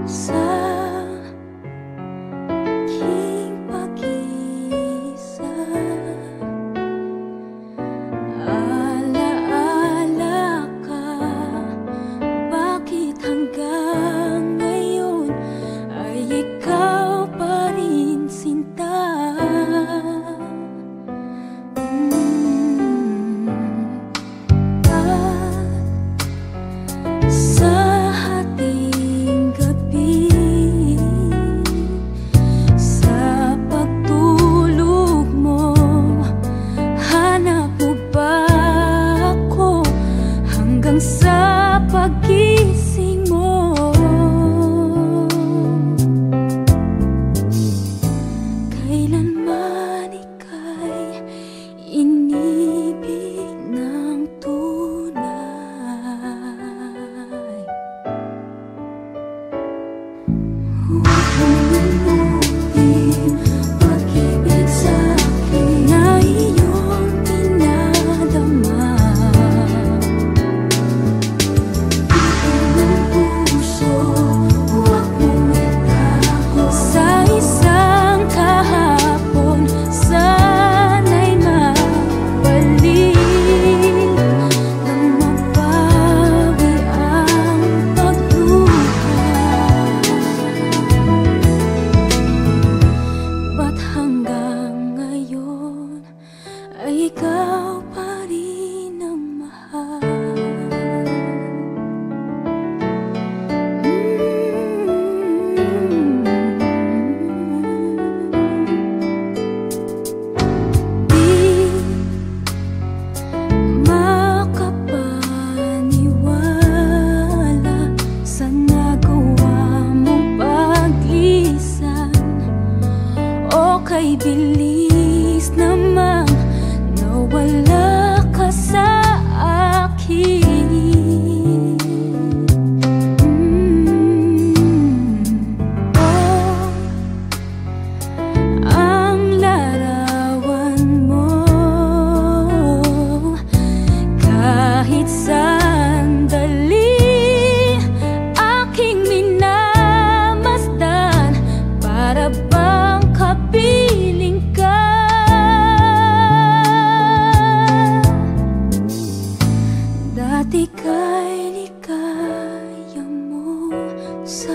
sa aking pag-iisa. Alaala ka, bakit hanggang ngayon ay ikaw pa rin sinta? Sa hating gabi, sa pagtulog mo, hanap mo ba ako hanggang sa paggising mo? Kailanman ika'y inibig ng tunay. Huwag mong limutin pag-ibig sa'kin na iyong pinadama. Ibig ng puso, huwag mong itago. Sa isang kahapon, sana'y mabalik nang mabawi ang pagluha. Ba't hanggang ngayon ay ikaw pa rin ang mahal? Di makapaniwala sa nagawa mong paglisan. O kay bilis namang nawala ka sa akin. Ang larawan mo, kahit sandali aking minamasdan, para bang kapiling ka. Dati ka'y ligaya mo sa